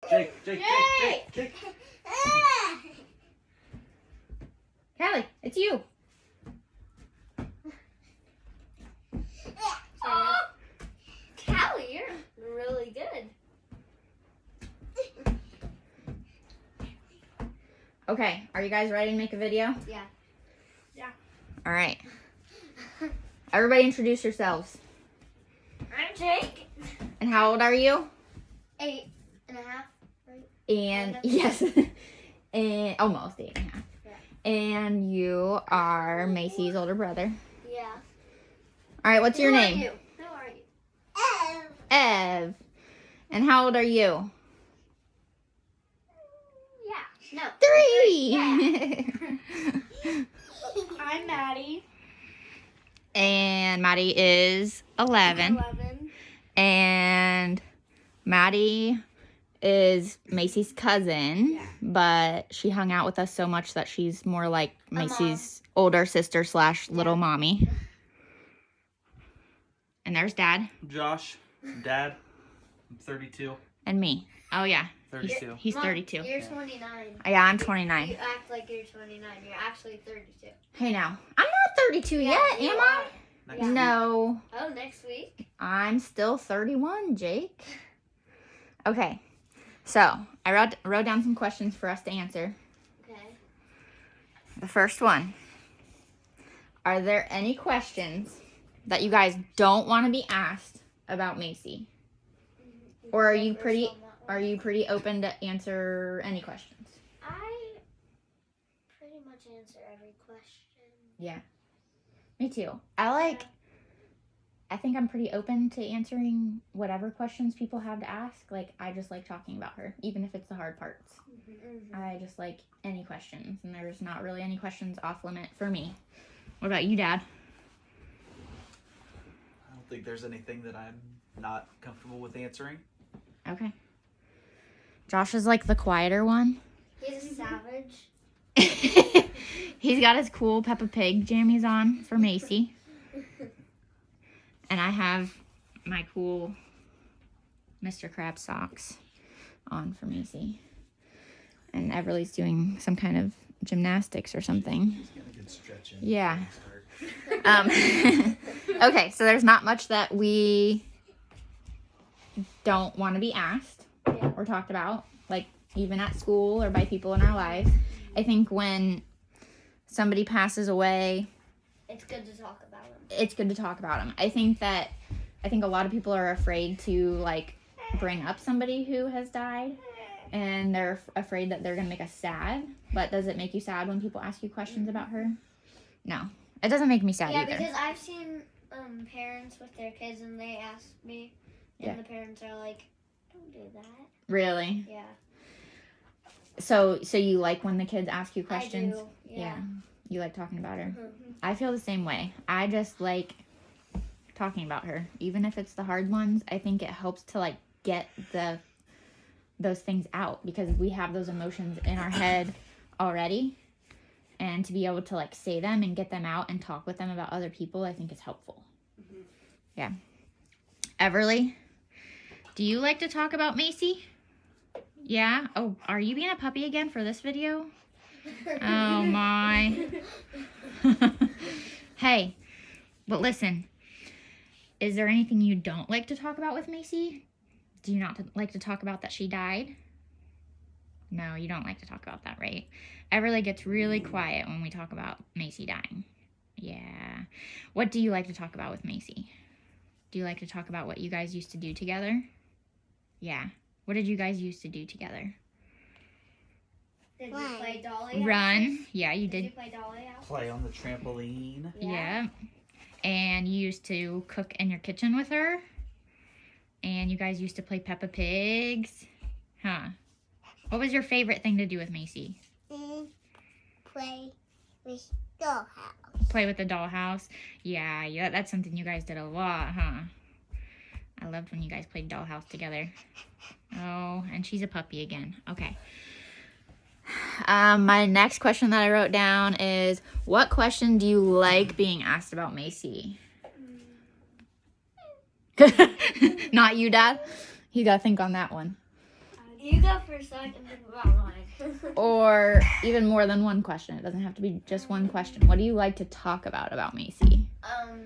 Jake. Callie, it's you. Callie, you're really good. Okay, are you guys ready to make a video? Yeah. All right. Everybody introduce yourselves. I'm Jake. And how old are you? 8.5. And yes, and almost 8.5. Yeah. And you are Macy's older brother. Yeah. All right, what's your name? Who are you? Ev. And how old are you? Yeah. No. 3. I'm Maddie. And Maddie is 11. 11. And Maddie is Macy's cousin, Yeah. but she hung out with us so much that she's more like Macy's older sister / little mommy. And there's Dad. Josh, Dad, I'm 32. And me. Oh, yeah. 32. He's Mom, 32. You're 29. Yeah, I'm 29. You act like you're 29. You're actually 32. Hey, now. I'm not 32 yet, you am are. I? Next week. No. Oh, next week? I'm still 31, Jake. Okay. So, I wrote down some questions for us to answer. Okay. The first one. Are there any questions that you guys don't want to be asked about Macy? Or are you pretty open to answer any questions? I pretty much answer every question. Yeah. Me too. I think I'm pretty open to answering whatever questions people have to ask. Like, I just like talking about her, even if it's the hard parts. Mm-hmm. I just like any questions, and there's not really any questions off limit for me. What about you, Dad? I don't think there's anything that I'm not comfortable with answering. Okay. Josh is like the quieter one. He's a savage. He's got his cool Peppa Pig jammies on for Macy. And I have my cool Mr. Krabs socks on for Macy. And Everly's doing some kind of gymnastics or something. He's got a good stretch in. Yeah. Okay, so there's not much that we don't want to be asked or talked about, like even at school or by people in our lives. I think when somebody passes away, It's good to talk about him. it's good to talk about them. I think a lot of people are afraid to like bring up somebody who has died, and they're afraid that they're gonna make us sad. But does it make you sad when people ask you questions about her? No, it doesn't make me sad Yeah, either. because I've seen parents with their kids and they ask me, and Yeah. the parents are like, "Don't do that." Really? Yeah. So you like when the kids ask you questions? I do. Yeah. You like talking about her? Mhm. I feel the same way. I just like talking about her, even if it's the hard ones. I think it helps to like get those things out, because we have those emotions in our head already, and to be able to like say them and get them out and talk with them about other people, I think is helpful. Mm-hmm. Yeah. Everly, do you like to talk about Macy? Yeah? Oh, are you being a puppy again for this video? Oh my. Hey, but listen, is there anything you don't like to talk about with Macy? Do you not like to talk about that she died? No, you don't like to talk about that, right? Everly gets really quiet when we talk about Macy dying. Yeah. What do you like to talk about with Macy? Do you like to talk about what you guys used to do together? Yeah. What did you guys used to do together? Did you play Dolly House? Run. Yeah, you Did you did. play Dolly House? Play on the trampoline. Yeah. And you used to cook in your kitchen with her. And you guys used to play Peppa Pigs. Huh. What was your favorite thing to do with Macy? Play with dollhouse. Play with the dollhouse? Yeah, that's something you guys did a lot, huh? I loved when you guys played dollhouse together. Oh, and she's a puppy again. Okay. My next question that I wrote down is, what question do you like being asked about Macy? Not you, Dad? You gotta think on that one. I You go first so I can think about mine. Or even more than one question. It doesn't have to be just one question. What do you like to talk about Macy? Her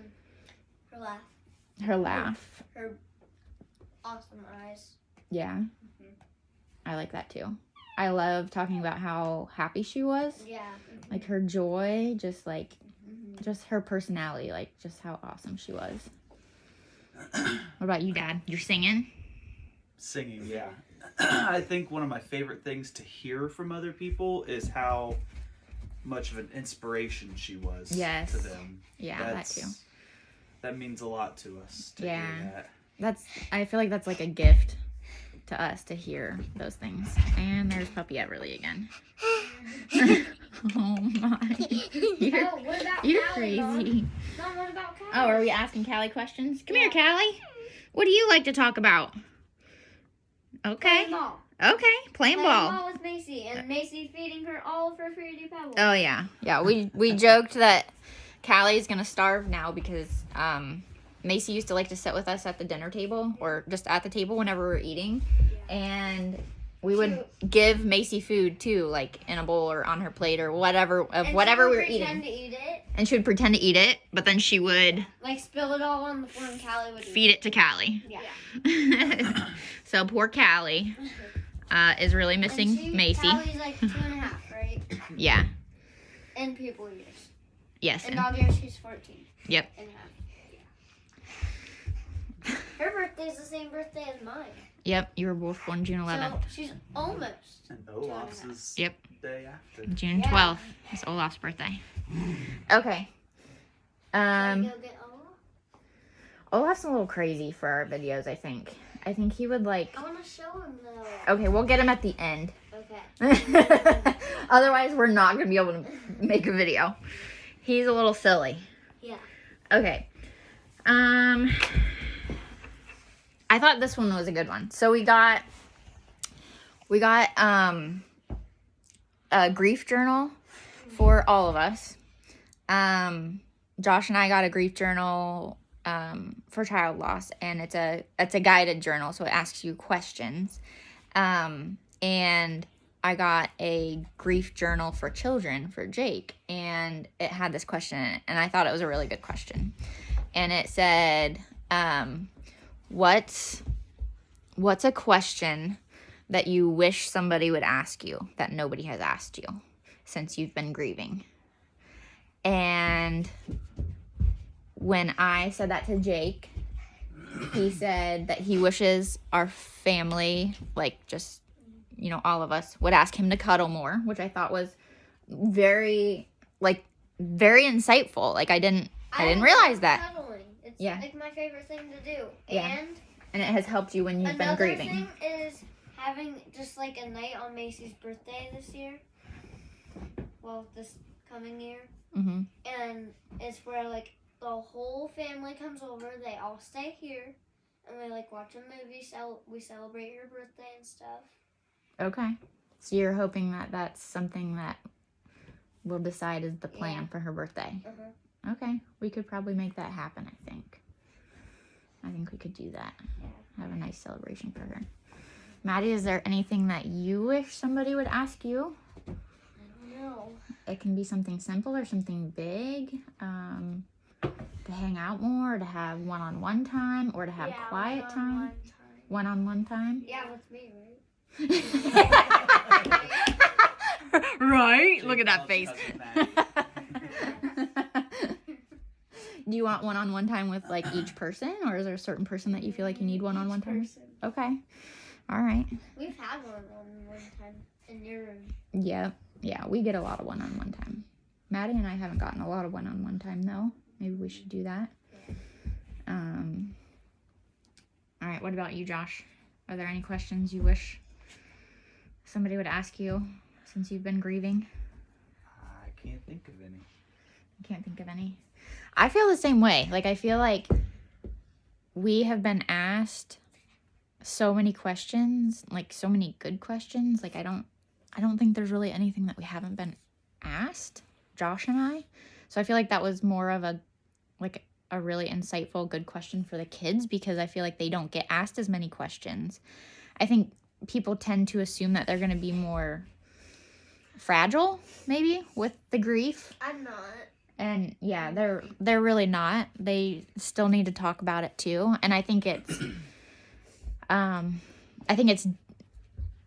laugh. Her laugh. Her awesome eyes. Yeah. I like that too. I love talking about how happy she was. Yeah. Like her joy, just her personality, like just how awesome she was. What about you, Dad? You're singing? Singing, yeah. I think one of my favorite things to hear from other people is how much of an inspiration she was to them. Yeah, that too. That means a lot to us to hear that. I feel like that's like a gift to us to hear those things. And there's Puppy Everly again. Oh my. What about You're Callie, crazy. Mom, what about Callie? Oh, are we asking Callie questions? Come here, Callie. What do you like to talk about? Okay. Playing ball. Okay, playing ball. Playing ball with Macy, and Macy feeding her all of her Fruity Pebbles. Oh yeah. Yeah, we joked that Callie's gonna starve now because Macy used to like to sit with us at the dinner table or just at the table whenever we were eating. And we would give Macy food too, like in a bowl or on her plate or whatever we were eating. To eat it. And she would pretend to eat it, but then she would Like spill it all on the floor and Callie would feed it to Callie. Yeah. So poor Callie is really missing Macy. Callie's like 2.5, right? Yeah. In people years. Yes. In dog years, she's 14. Yep. And a half. Yeah. Her birthday's the same birthday as mine. Yep. You were both born June 11th. So she's almost. And Olaf's is Yep. day after. June 12th is Olaf's birthday. Okay. Should I go get Olaf? Olaf's a little crazy for our videos, I think. I think he would like... I want to show him though. Okay, we'll get him at the end. Okay. Otherwise, we're not going to be able to make a video. He's a little silly. Yeah. Okay. I thought this one was a good one. So we got a grief journal for all of us. Josh and I got a grief journal for child loss, and it's a guided journal, so it asks you questions. And I got a grief journal for children for Jake, and it had this question in it, and I thought it was a really good question. And it said, what's a question that you wish somebody would ask you that nobody has asked you since you've been grieving? And when I said that to Jake, he said that he wishes our family, like just, you know, all of us, would ask him to cuddle more, which I thought was very insightful. Like I didn't realize that. Cuddling. It's Yeah. like my favorite thing to do. Yeah. And it has helped you when you've been grieving. Another thing is having just like a night on Macy's birthday this year. Well, this coming year. Mm-hmm. And it's where like the whole family comes over. They all stay here, and we like watch a movie. We celebrate her birthday and stuff. Okay. So you're hoping that that's something that we'll decide is the plan for her birthday. Uh-huh. Okay. We could probably make that happen, I think. I think we could do that. Have a nice celebration for her. Maddie, is there anything that you wish somebody would ask you? I don't know. It can be something simple or something big. To hang out more, to have one-on-one time, or to have quiet time. One-on-one time. Yeah, with me, right? Right? Jake Look at that loves face. cousin Maddie. Do you want one-on-one time with like each person, or is there a certain person that you feel like you need one-on-one time? Person. Okay. All right. We've had one time in your room. Yeah, we get a lot of one-on-one time. Maddie and I haven't gotten a lot of one-on-one time though. Maybe we should do that. All right, what about you, Josh? Are there any questions you wish somebody would ask you since you've been grieving? I can't think of any. I can't think of any. I feel the same way. Like, I feel like we have been asked so many questions, like so many good questions. Like, I don't think there's really anything that we haven't been asked, Josh and I. So I feel like that was more of a really insightful, good question for the kids, because I feel like they don't get asked as many questions. I think people tend to assume that they're going to be more fragile, maybe, with the grief. I'm not. And yeah, they're really not. They still need to talk about it too. And I think it's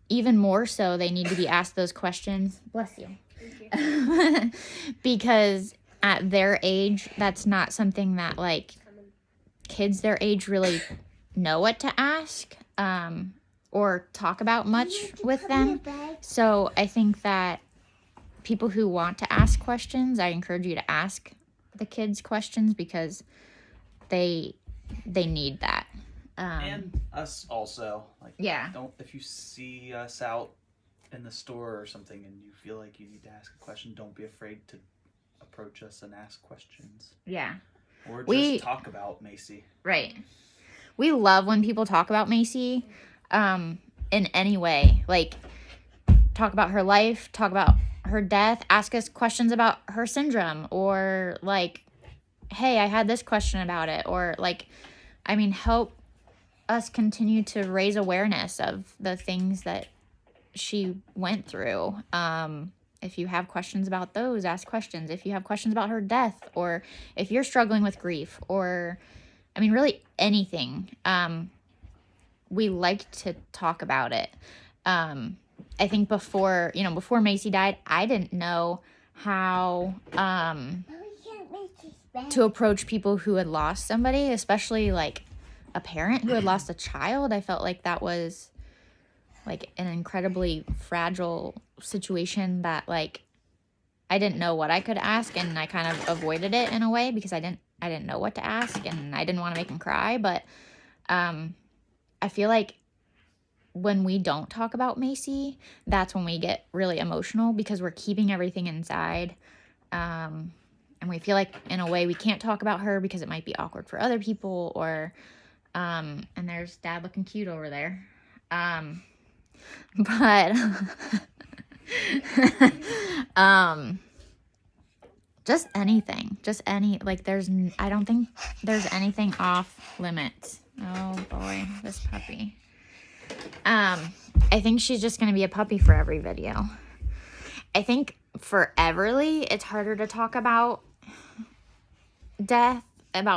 even more so they need to be asked those questions. Bless you. Thank you. Because at their age, that's not something that like kids their age really know what to ask or talk about much with them. So I think that people who want to ask questions, I encourage you to ask the kids questions because they need that. And us also. Like, Yeah. don't, if you see us out in the store or something and you feel like you need to ask a question, don't be afraid to approach us and ask questions. Yeah. Or just talk about Macy. Right. We love when people talk about Macy in any way. Like, talk about her life, talk about her death, ask us questions about her syndrome, or like, hey, I had this question about it, or like, I mean, help us continue to raise awareness of the things that she went through. If you have questions about those, ask questions. If you have questions about her death, or if you're struggling with grief, or I mean, really anything, we like to talk about it. I think before Macy died, I didn't know how to approach people who had lost somebody, especially like a parent who had lost a child. I felt like that was like an incredibly fragile situation that like I didn't know what I could ask, and I kind of avoided it in a way because I didn't know what to ask, and I didn't want to make him cry. But I feel like when we don't talk about Macy, that's when we get really emotional because we're keeping everything inside. And we feel like in a way we can't talk about her because it might be awkward for other people, or and there's Dad looking cute over there. But just anything, like I don't think there's anything off limits. Oh boy, this puppy. I think she's just going to be a puppy for every video. I think for Everly, it's harder to talk about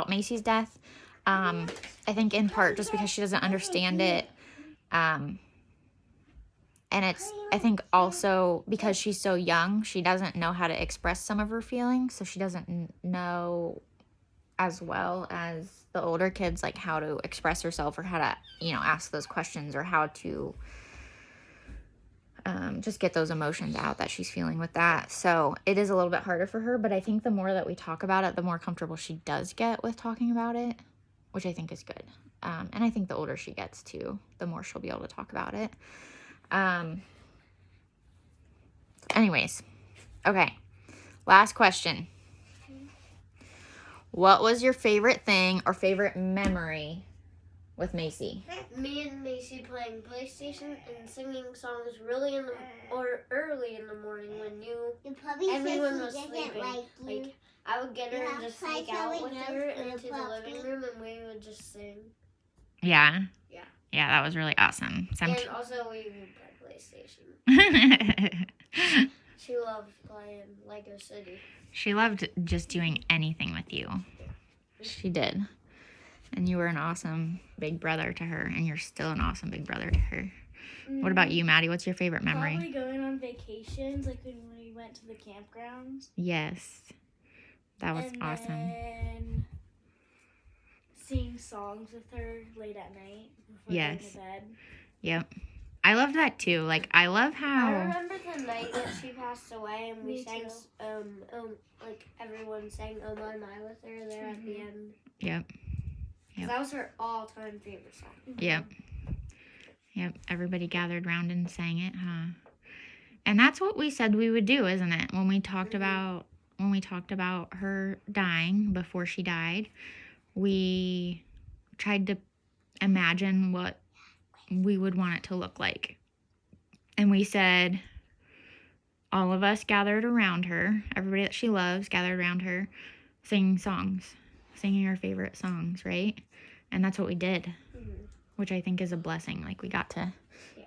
Macy's death. I think in part just because she doesn't understand it. And I think also because she's so young, she doesn't know how to express some of her feelings. So she doesn't know as well as the older kids, like how to express herself or how to, ask those questions or how to just get those emotions out that she's feeling with that. So it is a little bit harder for her, but I think the more that we talk about it, the more comfortable she does get with talking about it, which I think is good. And I think the older she gets too, the more she'll be able to talk about it. Anyways, okay. Last question. What was your favorite thing or favorite memory with Macy? Me and Macy playing PlayStation and singing songs early in the morning when everyone was sleeping. Like I would get her and just sneak out with her into the living room, and we would just sing. Yeah. Yeah. Yeah, that was really awesome. And also we would play PlayStation. She loved playing Lego City. She loved just doing anything with you. She did. And you were an awesome big brother to her, and you're still an awesome big brother to her. What about you, Maddie? What's your favorite memory? Probably going on vacations, like when we went to the campgrounds. Yes. That was awesome. And singing songs with her late at night before going to bed. Yep. I love that too. Like, I love how... I remember the night that she passed away, and we sang, like everyone sang "Oh My My" with her there at the end. Yep. That was her all-time favorite song. Yep. Everybody gathered around and sang it, huh? And that's what we said we would do, isn't it? When we talked about her dying before she died, we tried to imagine what we would want it to look like. And we said all of us gathered around her, everybody that she loves gathered around her, singing her favorite songs, right? And that's what we did, which I think is a blessing. Like, we got to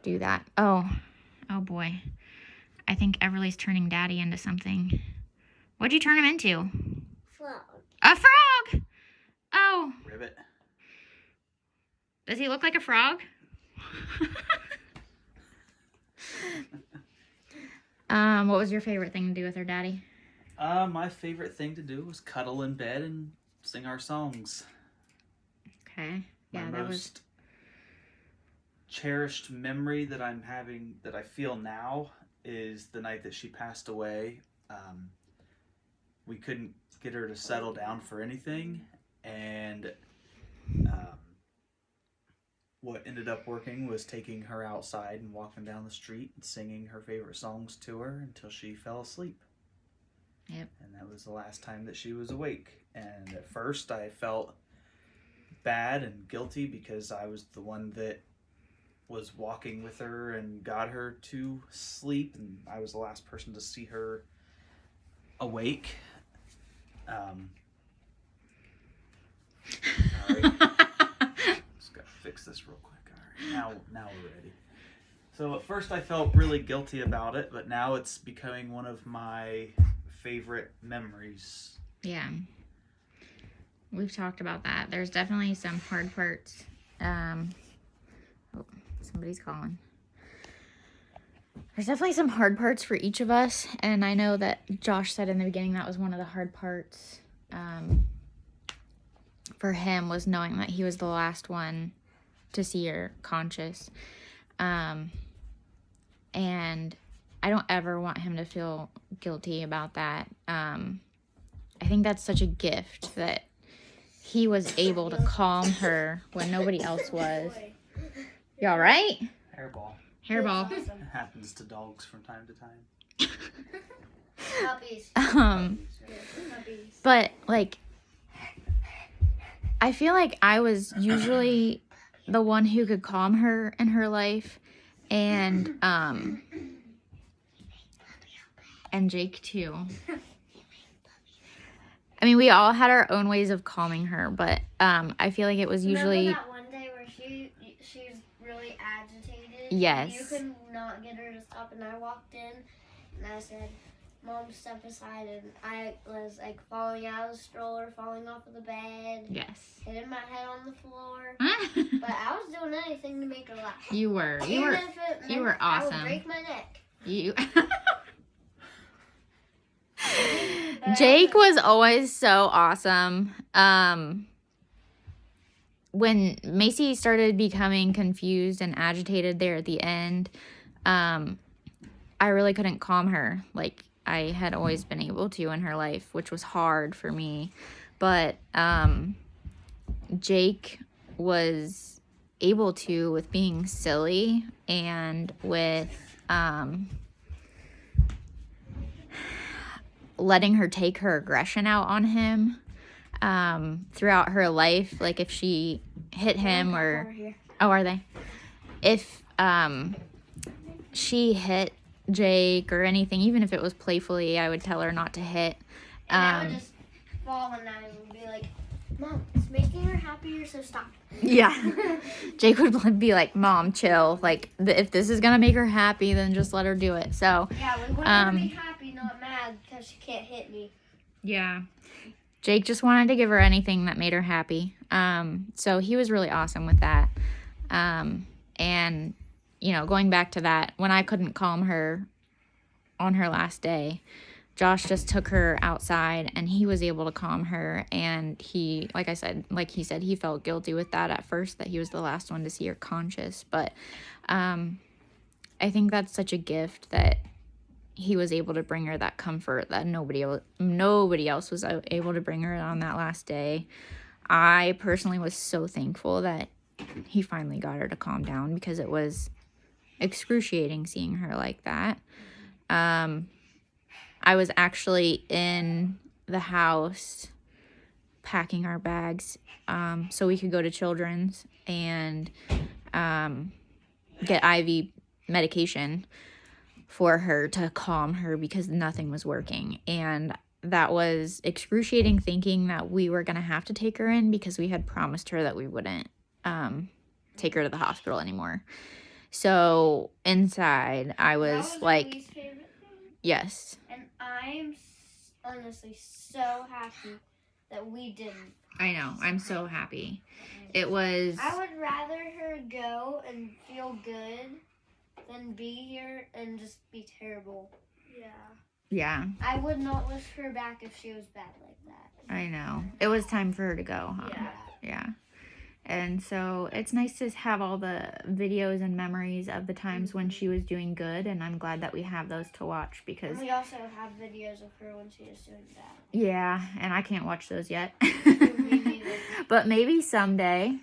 do that. Oh boy. I think Everly's turning Daddy into something. What'd you turn him into? Frog. A frog! Oh. Ribbit. Does he look like a frog? What was your favorite thing to do with her, Daddy? My favorite thing to do was cuddle in bed and sing our songs. Okay. Yeah, My most cherished memory that I'm having, that I feel now, is the night that she passed away. We couldn't get her to settle down for anything, and what ended up working was taking her outside and walking down the street and singing her favorite songs to her until she fell asleep. Yep. And that was the last time that she was awake. And at first I felt bad and guilty because I was the one that was walking with her and got her to sleep, and I was the last person to see her awake. Sorry. Just gotta fix this real quick. All right, now we're ready. So at first I felt really guilty about it, but now it's becoming one of my favorite memories. Yeah. We've talked about that. There's definitely some hard parts. Oh, somebody's calling. There's definitely some hard parts for each of us, and I know that Josh said in the beginning that was one of the hard parts for him, was knowing that he was the last one to see her conscious. And I don't ever want him to feel guilty about that. I think that's such a gift that he was able to calm her when nobody else was. You all right? Hairball. Hairball. It happens to dogs from time to time. Puppies. But like, I feel like I was usually the one who could calm her in her life, and Jake too. I mean, we all had our own ways of calming her, but I feel like it was usually. Remember that one day where she's really agitated? Yes. You could not get her to stop, and I walked in and I said, "Mom, step aside," and I was like falling out of the stroller, falling off of the bed. Yes. Hitting my head on the floor. But I was doing anything to make her laugh. You were Even if it you meant were I awesome. would break my neck. You. Jake was always so awesome. When Macy started becoming confused and agitated there at the end, I really couldn't calm her like I had always been able to in her life, which was hard for me. But Jake was able to, with being silly and with letting her take her aggression out on him throughout her life. Like if she hit him or... Oh, are they? If she hit Jake or anything, even if it was playfully, I would tell her not to hit. And I would just fall on that and be like, "Mom, it's making her happier, so stop." Yeah. Jake would be like, "Mom, chill. Like, if this is going to make her happy, then just let her do it." So, Yeah, we want her to be happy, not mad, because she can't hit me. yeah. Jake just wanted to give her anything that made her happy. So he was really awesome with that. And, you know, going back to that, when I couldn't calm her on her last day, Josh just took her outside and he was able to calm her. And he said, he felt guilty with that at first, that he was the last one to see her conscious. But I think that's such a gift that he was able to bring her that comfort that nobody else was able to bring her on that last day. I personally was so thankful that he finally got her to calm down, because it was excruciating seeing her like that. I was actually in the house packing our bags so we could go to Children's and get IV medication for her to calm her, because nothing was working. And that was excruciating, thinking that we were going to have to take her in, because we had promised her that we wouldn't take her to the hospital anymore. So inside, I That was was my like, least favorite thing. yes, And I'm honestly so happy that we didn't. I know. I'm so happy. It was, I would rather her go and feel good than be here and just be terrible. Yeah. yeah, I would not wish her back if she was bad like that. I know. It was time for her to go, huh? Yeah. Yeah. And so it's nice to have all the videos and memories of the times when she was doing good, and I'm glad that we have those to watch because, And we also have videos of her when she is doing bad. yeah, and I can't watch those yet. Me neither. But maybe someday,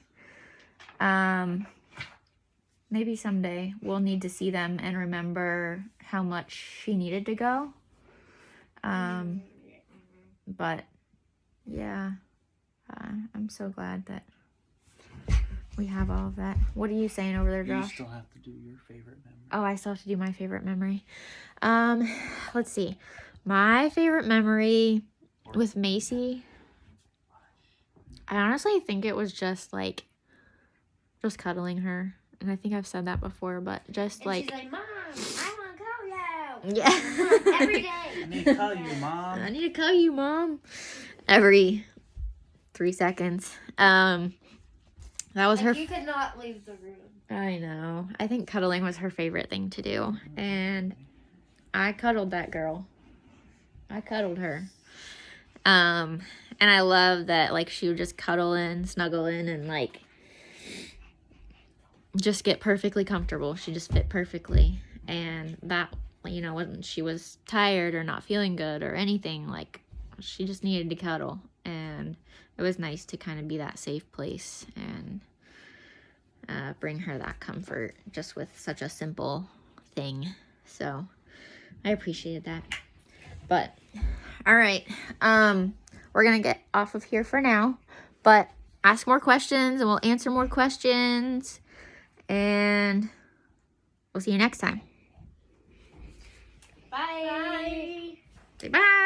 we'll need to see them and remember how much she needed to go. But yeah, I'm so glad that we have all of that. What are you saying over there, You Josh? still have to do your favorite memory. Oh, I still have to do my favorite memory. Let's see. My favorite memory with Macy, I honestly think it was just cuddling her. And I think I've said that before, but just And like, she's like, Mom, I want to call you. yeah. Every day. I need to call you, Mom. I need to call you, Mom. Every 3 seconds. That was her. You could not leave the room. I know. I think cuddling was her favorite thing to do. And I cuddled that girl. I cuddled her. And I love that, like, she would just cuddle in, snuggle in, and, like, just get perfectly comfortable. She just fit perfectly. And that, you know, when she was tired or not feeling good or anything, like, she just needed to cuddle. And it was nice to kind of be that safe place and bring her that comfort just with such a simple thing. So I appreciated that. But all right, we're gonna get off of here for now, but ask more questions and we'll answer more questions, and we'll see you next time. Bye. Say bye.